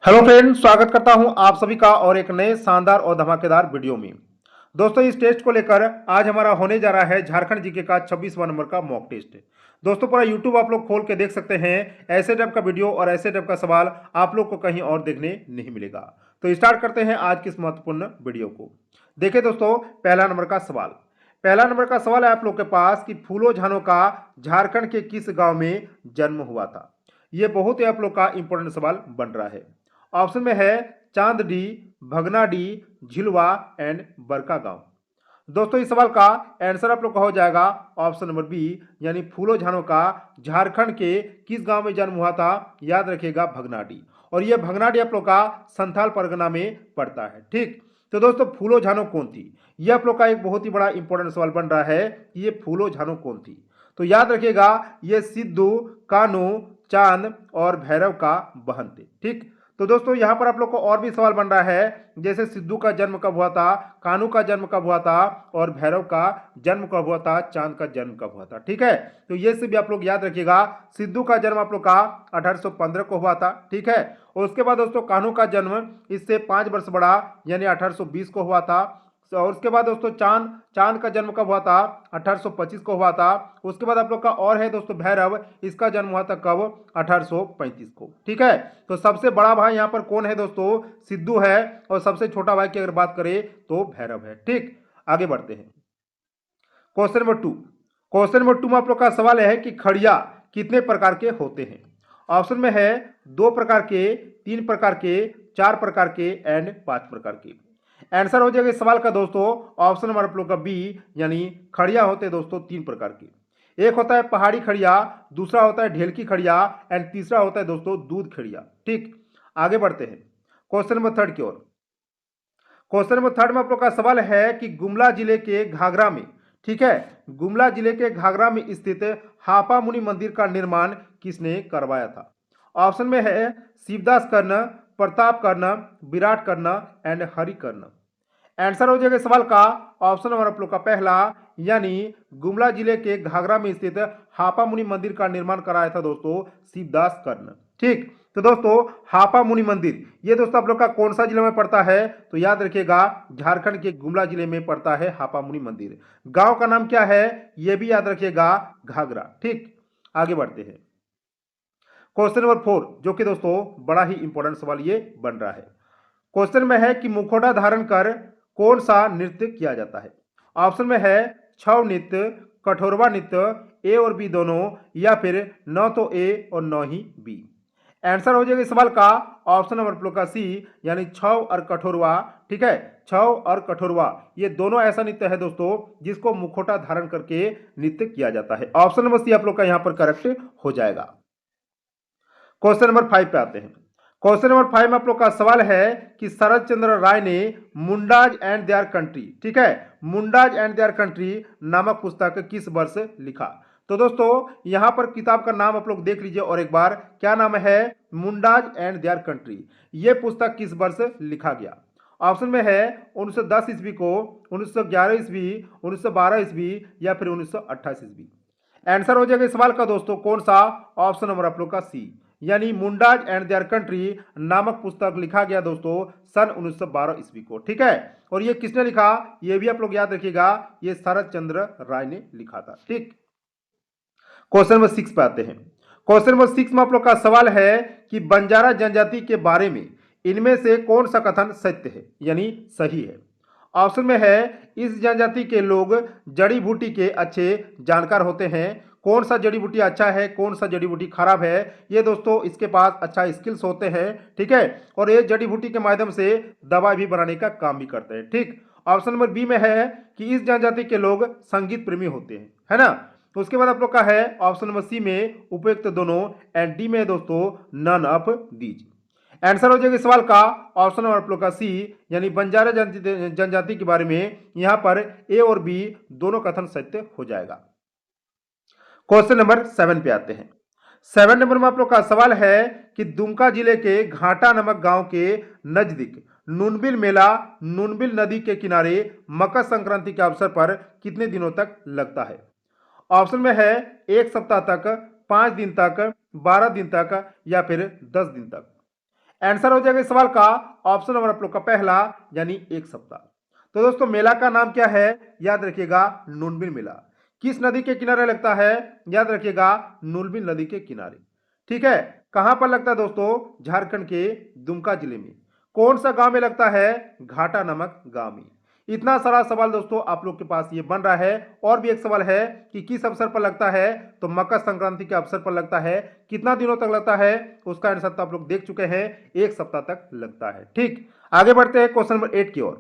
Hello friend, स्वागत करता हूं आप सभी का और एक नए शानदार और धमाकेदार वीडियो में। दोस्तों, इस टेस्ट को लेकर आज हमारा होने जा रहा है झारखंड जीके का 26वां नंबर का मॉक टेस्ट। दोस्तों, पूरा यूट्यूब आप लोग खोल के देख सकते हैं। ऐसे टाइप का वीडियो और ऐसे टाइप का सवाल आप लोग को कहीं और देखने नहीं मिलेगा। तो स्टार्ट करते हैं आज की इस महत्वपूर्ण वीडियो को। देखिए दोस्तों, पहला नंबर का सवाल। पहला नंबर का सवाल है आप लोग के पास कि फूलो झानो का झारखंड के किस गांव में जन्म हुआ था। ये बहुत ही आप लोग का इंपॉर्टेंट सवाल बन रहा है। ऑप्शन में है चांदडी, भगनाडी, झिलवा एंड बरका गांव। दोस्तों, इस सवाल का आंसर आप लोग का हो जाएगा ऑप्शन नंबर बी, यानी फूलो झानो का झारखंड के किस गांव में जन्म हुआ था। याद रखिएगा, भगनाडी। और यह भगनाडी आप लोग का संथाल परगना में पड़ता है। ठीक, तो दोस्तों, फूलो झानो कौन थी, यह आप लोग का एक बहुत ही बड़ा इंपॉर्टेंट सवाल बन रहा है कि ये फूलो झानो कौन थी। तो याद रखिएगा, ये सिद्धू, कान्हू, चांद और भैरव का बहन थे। ठीक, तो दोस्तों, यहां पर आप लोग को और भी सवाल बन रहा है, जैसे सिद्धू का जन्म कब हुआ था, कान्हू का जन्म कब हुआ था और भैरव का जन्म कब हुआ था, चांद का जन्म कब हुआ था। ठीक है, तो ये से भी आप लोग याद रखिएगा। सिद्धू का जन्म आप लोग का 1815 को हुआ था। ठीक है, और उसके बाद दोस्तों कान्हू का जन्म इससे 5 वर्ष बड़ा यानी 1820 को हुआ था। और उसके बाद दोस्तों चांद चांद का जन्म कब हुआ था, 1825 को हुआ था। उसके बाद आप लोग का और है दोस्तों भैरव, इसका जन्म हुआ था कब, 1835 को। ठीक है, तो सबसे बड़ा भाई यहाँ पर कौन है दोस्तों, सिद्धू है। और सबसे छोटा भाई की अगर बात करें तो भैरव है। ठीक, आगे बढ़ते हैं। Question number 2। क्वेश्चन नंबर 2 में आप लोग का सवाल है कि खड़िया कितने प्रकार के होते हैं। ऑप्शन में है 2 प्रकार के, 3 प्रकार के, 4 प्रकार के एंड 5 प्रकार के। आंसर हो जाएगा इस सवाल का दोस्तों ऑप्शन नंबर आप लोग का बी, यानी खड़िया होते हैं दोस्तों 3 प्रकार के। एक होता है पहाड़ी खड़िया, दूसरा होता है ढेलकी खड़िया एंड तीसरा होता है दोस्तों दूध खड़िया। ठीक, आगे बढ़ते हैं क्वेश्चन नंबर 3 की ओर। क्वेश्चन नंबर 3 में आप लोग का सवाल है कि गुमला जिले के घाघरा में, ठीक है, गुमला जिले के घाघरा में स्थित हापा मुनि मंदिर का निर्माण किसने करवाया था। ऑप्शन में है शिवदास कर्ण, प्रताप कर्ण, विराट कर्ण एंड हरि कर्ण। आंसर हो जाएगा सवाल का ऑप्शन नंबर आप लोग का पहला, यानी गुमला जिले के घाघरा में स्थित हापा मुनि मंदिर का निर्माण कराया था दोस्तों शिवदास कर्ण। ठीक, तो दोस्तों हापा मुनि मंदिर ये दोस्तों आप लोग का कौन सा जिला में पड़ता है, तो याद रखिएगा झारखंड के गुमला जिले में पड़ता है हापा मुनि मंदिर। गांव का नाम क्या है, यह भी याद रखिएगा, घाघरा। ठीक, आगे बढ़ते हैं क्वेश्चन नंबर 4, जो कि दोस्तों बड़ा ही इंपॉर्टेंट सवाल ये बन रहा है। क्वेश्चन में है कि मुखौटा धारण कर कौन सा नृत्य किया जाता है। ऑप्शन में है छऊ नृत्य, कठोरवा नृत्य, ए और बी दोनों, या फिर न तो ए और न ही बी। आंसर हो जाएगा इस सवाल का ऑप्शन नंबर आप लोग का सी, यानी छऊ और कठोरवा। ठीक है, छऊ और कठोरवा ये दोनों ऐसा नृत्य है दोस्तों जिसको मुखौटा धारण करके नृत्य किया जाता है। ऑप्शन नंबर सी आप लोग का यहाँ पर करेक्ट हो जाएगा। क्वेश्चन नंबर 5 पे आते हैं। क्वेश्चन नंबर 5 में आप लोग का सवाल है कि शरद चंद्र राय ने मुंडाज एंड देयर कंट्री, ठीक है, मुंडाज एंड देयर कंट्री नामक पुस्तक किस वर्ष लिखा। तो दोस्तों यहां पर किताब का नाम आप लोग देख लीजिए और एक बार, क्या नाम है, मुंडाज एंड देयर कंट्री। ये पुस्तक किस वर्ष लिखा गया। ऑप्शन में है 1910 ईस्वी को, 1911 ईस्वी, 1912 ईस्वी या फिर 1928 ईस्वी। आंसर हो जाएगा इस सवाल का दोस्तों कौन सा, ऑप्शन नंबर आप लोग का सी, यानी मुंडाज एंड देयर कंट्री नामक पुस्तक लिखा गया दोस्तों सन 1912 ईस्वी को। ठीक है, और ये किसने लिखा, ये भी आप लोग याद रखिएगा, ये शरद चंद्र राय ने लिखा था। ठीक, क्वेश्चन नंबर 6 पे आते हैं। क्वेश्चन नंबर 6 में आप लोग का सवाल है कि बंजारा जनजाति के बारे में इनमें से कौन सा कथन सत्य है, यानी सही है। ऑप्शन में है इस जनजाति के लोग जड़ी बूटी के अच्छे जानकार होते हैं। कौन सा जड़ी बूटी अच्छा है, कौन सा जड़ी बूटी खराब है, ये दोस्तों इसके पास अच्छा स्किल्स होते हैं। ठीक है, और ये जड़ी बूटी के माध्यम से दवाई भी बनाने का काम भी करते हैं। ठीक, ऑप्शन नंबर बी में है कि इस जनजाति के लोग संगीत प्रेमी होते हैं, है ना। तो उसके बाद आप लोग का है ऑप्शन नंबर सी में उपयुक्त दोनों एंड डी में दोस्तों नन ऑफ दीज। आंसर हो जाएगा इस सवाल का ऑप्शन नंबर आप लोग का सी, यानी बंजारा जनजाति के बारे में यहां पर ए और बी दोनों कथन सत्य हो जाएगा। क्वेश्चन नंबर 7 पे आते हैं। 7 नंबर में आप लोग का सवाल है कि दुमका जिले के घाटा नामक गांव के नजदीक नूनबिल मेला नूनबिल नदी के किनारे मकर संक्रांति के अवसर पर कितने दिनों तक लगता है। ऑप्शन में है 1 सप्ताह तक, 5 दिन तक, 12 दिन तक या फिर 10 दिन तक। आंसर हो जाएगा इस सवाल का ऑप्शन नंबर आप लोग का पहला यानी एक सप्ताह। तो दोस्तों मेला का नाम क्या है, याद रखिएगा नूनबिन मेला। किस नदी के किनारे लगता है, याद रखिएगा नूनबिन नदी के किनारे। ठीक है, कहां पर लगता है दोस्तों, झारखंड के दुमका जिले में। कौन सा गांव में लगता है, घाटा नामक गांव में। इतना सारा सवाल दोस्तों आप लोग के पास ये बन रहा है। और भी एक सवाल है कि किस अवसर पर लगता है, तो मकर संक्रांति के अवसर पर लगता है। कितना दिनों तक लगता है, उसका आंसर तो आप लोग देख चुके हैं, एक सप्ताह तक लगता है। ठीक, आगे बढ़ते हैं क्वेश्चन नंबर 8 की ओर।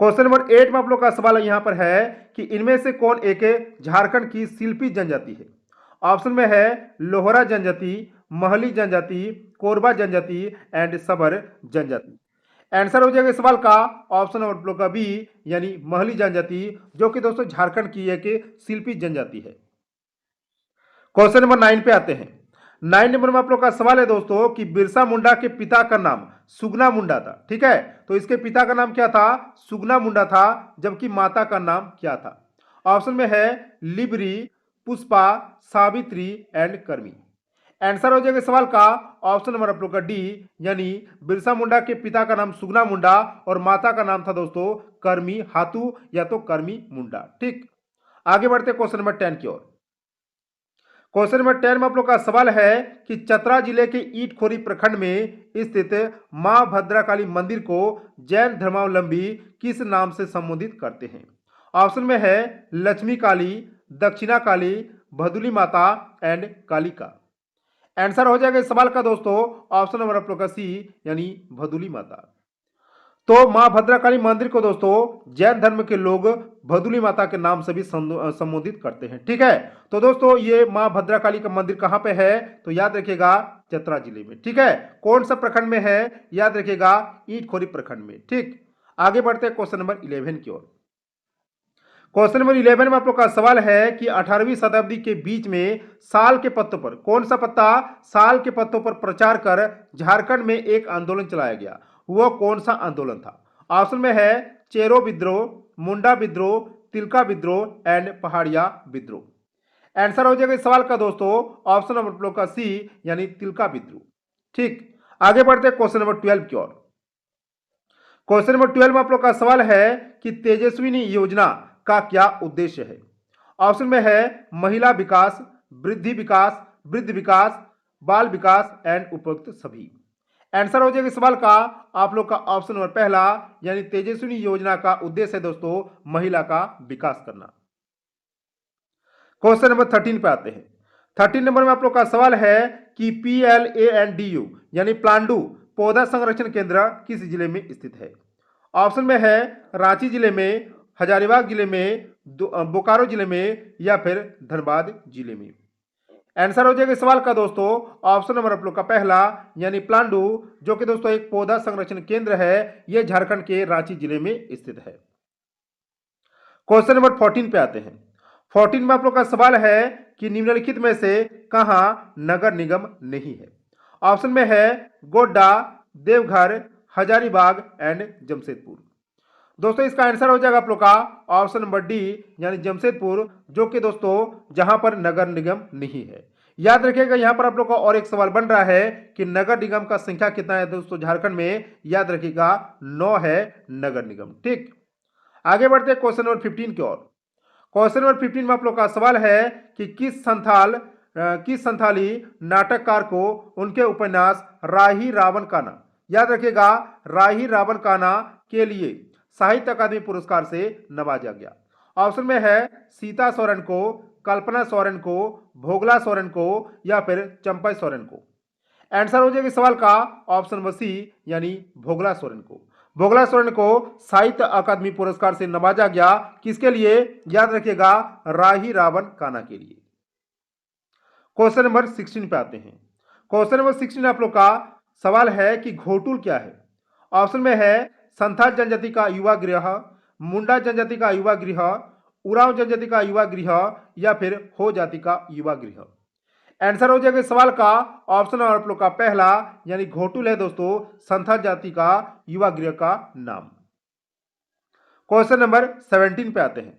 क्वेश्चन नंबर 8 में आप लोग का सवाल यहां पर है कि इनमें से कौन एक झारखंड की शिल्पी जनजाति है। ऑप्शन में है लोहरा जनजाति, महली जनजाति, कोरबा जनजाति एंड सबर जनजाति। आंसर हो जाएगा इस सवाल का ऑप्शन नंबर आप लोग का बी यानी महली जनजाति, जो कि दोस्तों झारखंड की एक शिल्पी जनजाति है। क्वेश्चन नंबर 9 पे आते हैं। 9 नंबर में आप लोग का सवाल है दोस्तों कि बिरसा मुंडा के पिता का नाम सुगना मुंडा था। ठीक है, तो इसके पिता का नाम क्या था, सुगना मुंडा था, जबकि माता का नाम क्या था। ऑप्शन में है लिबरी, पुष्पा, सावित्री एंड कर्मी। आंसर हो जाएगा सवाल का ऑप्शन नंबर आप लोग का डी यानी बिरसा मुंडा के पिता का नाम सुगना मुंडा और माता का नाम था दोस्तों कर्मी हाथू या तो कर्मी मुंडा। ठीक, आगे बढ़ते क्वेश्चन नंबर 10 की ओर। क्वेश्चन नंबर 10 में आप लोग का सवाल है कि चतरा जिले के ईटखोरी प्रखंड में स्थित मां भद्रकाली मंदिर को जैन धर्मावलंबी किस नाम से संबोधित करते हैं। ऑप्शन में है लक्ष्मी काली, दक्षिणा काली, भदुली माता एंड कालिका। आंसर हो जाएगा इस सवाल का दोस्तों ऑप्शन नंबर आप लोग का सी यानी भदुली माता। तो मां भद्रकाली मंदिर को दोस्तों जैन धर्म के लोग भदुली माता के नाम से भी संबोधित करते हैं। ठीक है, तो दोस्तों ये मां भद्रकाली का मंदिर कहां पे है, तो याद रखिएगा चतरा जिले में। ठीक है, कौन सा प्रखंड में है, याद रखिएगा ईटखोरी प्रखंड में। ठीक, आगे बढ़ते हैं क्वेश्चन नंबर 11 की ओर। क्वेश्चन नंबर 11 में आप लोग का सवाल है कि 18वीं शताब्दी के बीच में साल के पत्तों पर, कौन सा पत्ता, साल के पत्तों पर प्रचार कर झारखंड में एक आंदोलन चलाया गया, वो कौन सा आंदोलन था। ऑप्शन में है चेरो विद्रोह, मुंडा विद्रोह, तिलका विद्रोह एंड पहाड़िया विद्रोह। आंसर हो जाएगा इस सवाल का दोस्तों ऑप्शन नंबर आप लोग का सी यानी तिलका विद्रोह। ठीक, आगे बढ़ते हैं क्वेश्चन नंबर 12 की ओर। क्वेश्चन नंबर 12 में आप लोग का सवाल है कि तेजस्विनी योजना का क्या उद्देश्य है। ऑप्शन में है महिला विकास, वृद्धि विकास, वृद्ध विकास, बाल विकास एंड उपयुक्त सभी। आंसर हो जाएगा सवाल का आप लोग का ऑप्शन नंबर पहला यानी तेजस्विनी योजना का उद्देश्य है दोस्तों महिला का विकास करना। क्वेश्चन नंबर 13 पे आते हैं। 13 नंबर में आप लोग का सवाल है कि PLANDU यानी प्लांडू पौधा संरक्षण केंद्र किस जिले में स्थित है। ऑप्शन में है रांची जिले में, हजारीबाग जिले में, बोकारो जिले में या फिर धनबाद जिले में। आंसर हो जाएगा सवाल का दोस्तों ऑप्शन नंबर आप लोग का पहला यानी प्लांडू, जो कि दोस्तों एक पौधा संरक्षण केंद्र है, यह झारखंड के रांची जिले में स्थित है। क्वेश्चन नंबर 14 पे आते हैं। 14 में आप लोग का सवाल है कि निम्नलिखित में से कहां नगर निगम नहीं है। ऑप्शन में है गोड्डा, देवघर, हजारीबाग एंड जमशेदपुर। दोस्तों इसका आंसर हो जाएगा आप लोग का ऑप्शन नंबर डी यानी जमशेदपुर, जो कि दोस्तों जहां पर नगर निगम नहीं है। याद रखिएगा यहां पर आप लोग का और एक सवाल बन रहा है कि नगर निगम का संख्या कितना है दोस्तों झारखंड में, याद रखिएगा 9 है नगर निगम। ठीक, आगे बढ़ते हैं क्वेश्चन नंबर 15 की ओर। क्वेश्चन नंबर 15 में आप लोग का सवाल है कि किस संथाली नाटककार को उनके उपन्यास राही रावण काना, याद रखिएगा राही रावण काना के लिए साहित्य अकादमी पुरस्कार से नवाजा गया। ऑप्शन में है सीता सोरेन को, कल्पना सोरेन को, भोगला सोरेन को या फिर चंपा सोरेन को। आंसर हो जाएगा सवाल का ऑप्शन नंबर सी यानी भोगला सोरेन को। भोगला सोरेन को साहित्य अकादमी पुरस्कार से नवाजा गया, किसके लिए, याद रखिएगा राही रावण काना के लिए। क्वेश्चन नंबर 16 पे आते हैं। क्वेश्चन नंबर 16 आप लोग का सवाल है कि घोटुल क्या है। ऑप्शन में है संथाल जनजाति का युवा गृह, मुंडा जनजाति का युवा गृह, उरांव जनजाति का युवा गृह या फिर हो जाति का युवा गृह। आंसर हो जाएगा सवाल का ऑप्शन आप लोग का पहला यानी घोटुल है दोस्तों संथाल जाति का युवा गृह का नाम। क्वेश्चन नंबर 17 पे आते हैं।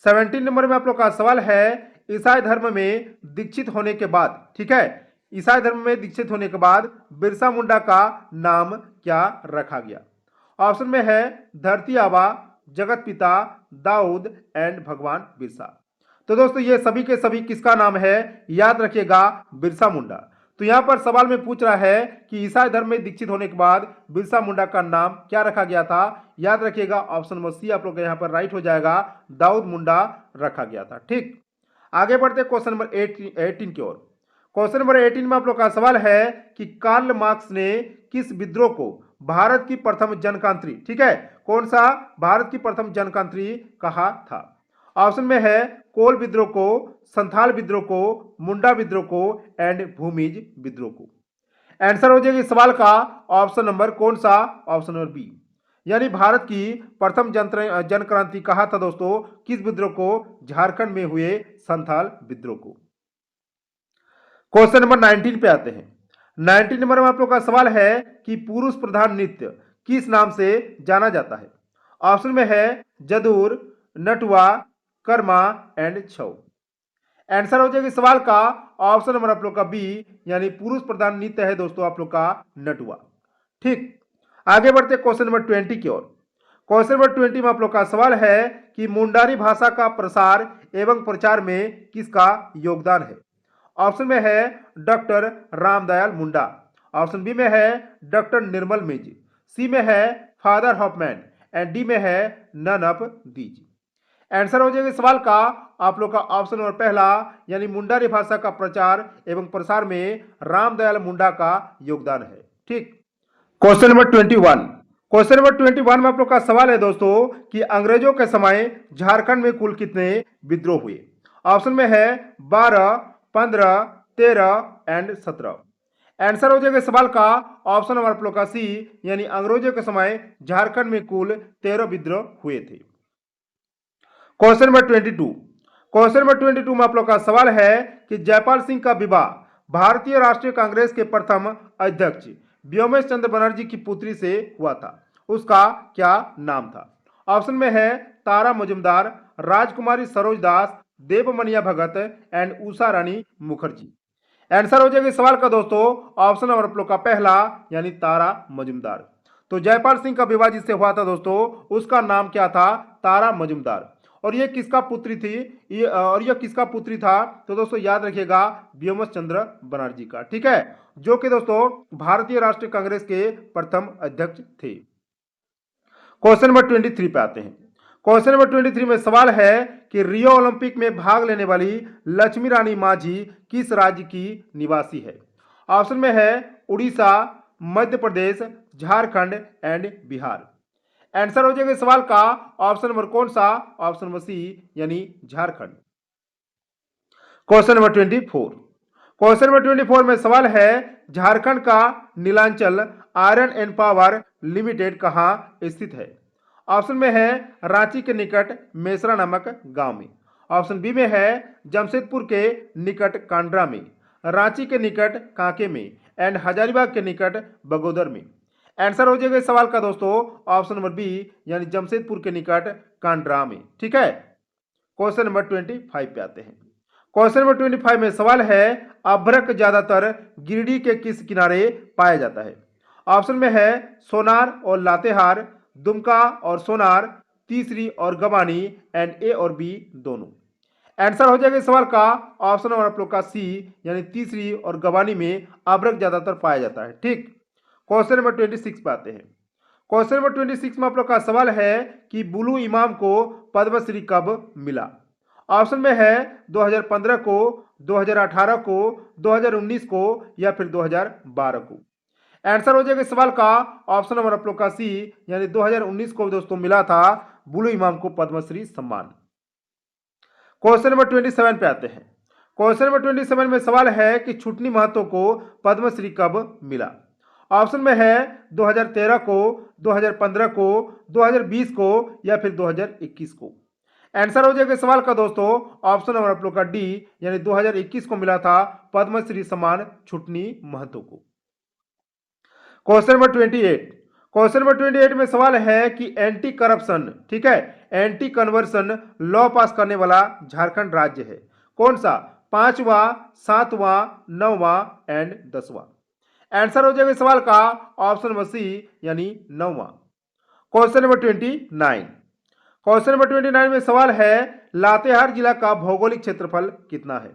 17 नंबर में आप लोग का सवाल है ईसाई धर्म में दीक्षित होने के बाद, ठीक है, ईसाई धर्म में दीक्षित होने के बाद बिरसा मुंडा का नाम क्या रखा गया? ऑप्शन में है धरती आबा, जगत पिता, दाऊद एंड भगवान बिरसा। तो दोस्तों ये सभी के सभी किसका नाम है? याद रखिएगा, बिरसा मुंडा। तो यहाँ पर सवाल में पूछ रहा है कि ईसाई धर्म में दीक्षित होने के बाद बिरसा मुंडा का नाम क्या रखा गया था? याद रखिएगा, ऑप्शन नंबर सी आप लोग का यहाँ पर राइट हो जाएगा, दाऊद मुंडा रखा गया था। ठीक, आगे बढ़ते क्वेश्चन नंबर 18 की ओर। क्वेश्चन नंबर 18 में आप लोग का सवाल है कि कार्ल मार्क्स ने किस विद्रोह को भारत की प्रथम जनक्रांति, ठीक है, कौन सा भारत की प्रथम जनक्रांति कहा था? ऑप्शन में है कोल विद्रोह को, संथाल विद्रोह को, मुंडा विद्रोह को एंड भूमिज विद्रोह को। आंसर हो जाएगा इस सवाल का ऑप्शन नंबर कौन सा? ऑप्शन नंबर बी, यानी भारत की प्रथम जनक्रांति कहा था दोस्तों किस विद्रोह को? झारखंड में हुए संथाल विद्रोह को। क्वेश्चन नंबर 19 पे आते हैं। 19 नंबर में आप लोग का सवाल है कि पुरुष प्रधान नृत्य किस नाम से जाना जाता है? ऑप्शन में है जदूर, नटुआ, कर्मा एंड छऊ। आंसर हो जाएगा सवाल का ऑप्शन नंबर आप लोग का बी, यानी पुरुष प्रधान नृत्य है दोस्तों आप लोग का नटुआ। ठीक, आगे बढ़ते क्वेश्चन नंबर 20 की ओर। क्वेश्चन नंबर 20 में आप लोग का सवाल है कि मुंडारी भाषा का प्रसार एवं प्रचार में किसका योगदान है? ऑप्शन में है doctor Ramdayal Munda, option B में है डॉक्टर निर्मल मिंज, सी में है फादर हॉफमैन एंड डी में है नन ऑफ दीज। आंसर हो जाएगा सवाल का आप लोग का ऑप्शन नंबर पहला, यानी मुंडारी भाषा का प्रचार एवं प्रसार में रामदयाल मुंडा का योगदान है। ठीक, क्वेश्चन नंबर 21। क्वेश्चन नंबर 21 में आप लोग का सवाल है दोस्तों कि अंग्रेजों के समय झारखंड में कुल कितने विद्रोह हुए? ऑप्शन में है 12, 15, 13 एंड 17। आंसर हो जाएगा सवाल का ऑप्शन नंबर आप लोग का सी, यानी अंग्रेजों के समय झारखंड में कुल 13 विद्रोह हुए थे। Question number 22। क्वेश्चन नंबर 22 में आप लोग का सवाल है कि जयपाल सिंह का विवाह भारतीय राष्ट्रीय कांग्रेस के प्रथम अध्यक्ष व्योमेश चंद्र बनर्जी की पुत्री से हुआ था, उसका क्या नाम था? ऑप्शन में है तारा मजुमदार, राजकुमारी सरोज दास, देवमनिया भगत एंड उषा रानी मुखर्जी। आंसर हो जाएगा सवाल का दोस्तों ऑप्शन नंबर आप लोग का पहला, यानी तारा मजुमदार। तो जयपाल सिंह का विवाह जिससे हुआ था दोस्तों उसका नाम क्या था? तारा मजुमदार। और ये किसका पुत्री थी? ये किसका पुत्री था? तो दोस्तों याद रखिएगा, व्योमेश चंद्र बनर्जी का। ठीक है, जो कि दोस्तों भारतीय राष्ट्रीय कांग्रेस के प्रथम अध्यक्ष थे। क्वेश्चन नंबर 23 पे आते हैं। क्वेश्चन नंबर 23 में सवाल है कि रियो ओलंपिक में भाग लेने वाली लक्ष्मी रानी माझी किस राज्य की निवासी है? ऑप्शन में है उड़ीसा, मध्य प्रदेश, झारखंड एंड बिहार। आंसर हो जाएगा सवाल का ऑप्शन नंबर कौन सा? ऑप्शन नंबर सी, यानी Jharkhand. Question number 24। Question number 24 में सवाल है झारखंड का Nilanchal iron and power limited कहाँ स्थित है? ऑप्शन में है रांची के निकट मेसरा नामक गांव में, ऑप्शन बी में है जमशेदपुर के निकट कांड्रा में, रांची के निकट कांके में एंड हजारीबाग के निकट बगोदर में। आंसर हो जाएगा इस सवाल का दोस्तों ऑप्शन नंबर बी, यानी जमशेदपुर के निकट कांड्रा में। ठीक है, क्वेश्चन नंबर 25 पे आते हैं। क्वेश्चन नंबर 25 में सवाल है अभ्रक ज्यादातर गिरिडीह के किस किनारे पाया जाता है? ऑप्शन में है सोनार और लातेहार, दुमका और सोनार, तीसरी और गवानी एंड ए और बी दोनों। आंसर हो जाएगा इस सवाल का ऑप्शन नंबर आप लोग का सी, यानी तीसरी और गवानी में अभ्रक ज्यादातर पाया जाता है। ठीक, क्वेश्चन नंबर 26 पे आते हैं। क्वेश्चन नंबर 26 में आप लोग का सवाल है कि बुलू इमाम को पद्मश्री कब मिला? ऑप्शन में है 2015 को, 2018 को, 2019 को या फिर 2012 को। आंसर हो जाएगा सवाल का ऑप्शन नंबर आप लोग का सी, यानी 2019 को दोस्तों मिला था बुलू इमाम को पद्मश्री सम्मान। क्वेश्चन नंबर 27 पे आते हैं। क्वेश्चन नंबर 27 में सवाल है कि छुटनी महतो को पद्मश्री कब मिला? ऑप्शन में है 2013 को, 2015 को, 2020 को या फिर 2021 को। आंसर हो जाएगा सवाल का दोस्तों ऑप्शन नंबर आप लोग का डी, यानी 2021 को मिला था पद्मश्री सम्मान छुटनी महतो को। Question number 28। क्वेश्चन नंबर 28 में सवाल है कि एंटी करप्शन, ठीक है, एंटी कन्वर्सन लॉ पास करने वाला झारखंड राज्य है, कौन सा? 5वां, 7वां, 9वां एंड 10वां। आंसर हो जाएगा इस सवाल का ऑप्शन नंबर सी यानी 9वां। Question number 29। क्वेश्चन नंबर 29 में सवाल है लातेहार जिला का भौगोलिक क्षेत्रफल कितना है?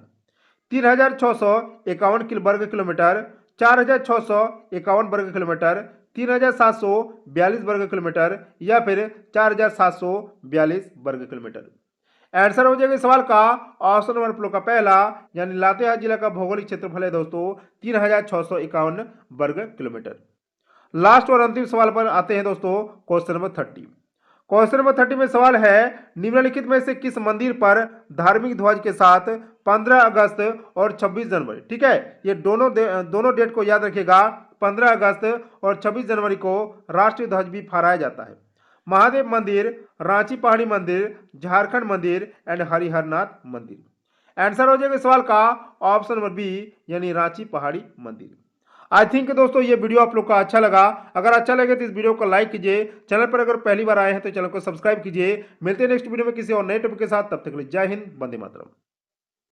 3651 वर्ग किलोमीटर, 4651 वर्ग किलोमीटर, 3742 वर्ग किलोमीटर या फिर 4742 वर्ग किलोमीटर। आंसर हो जाएगा इस सवाल का ऑप्शन नंबर आप लोग का पहला यानी लातेहार जिला का भौगोलिक क्षेत्रफल है दोस्तों 3651 वर्ग किलोमीटर। लास्ट और अंतिम सवाल पर आते हैं दोस्तों क्वेश्चन नंबर 30। क्वेश्चन नंबर 30 में सवाल है निम्नलिखित में से किस मंदिर पर धार्मिक ध्वज के साथ 15 अगस्त और 26 जनवरी, ठीक है, ये दोनों डेट को याद रखिएगा, 15 अगस्त और 26 जनवरी को राष्ट्रीय ध्वज भी फहराया जाता है? महादेव मंदिर, रांची पहाड़ी मंदिर, झारखंड मंदिर एंड हरिहरनाथ मंदिर। आंसर हो जाएगा सवाल का ऑप्शन नंबर बी यानी रांची पहाड़ी मंदिर। आई थिंक दोस्तों ये वीडियो आप लोग का अच्छा लगा। अगर अच्छा लगे तो इस वीडियो को लाइक कीजिए। चैनल पर अगर पहली बार आए हैं तो चैनल को सब्सक्राइब कीजिए। मिलते हैं नेक्स्ट वीडियो में किसी और नए टॉपिक के साथ। तब तक के लिए जय हिंद, वंदे मातरम।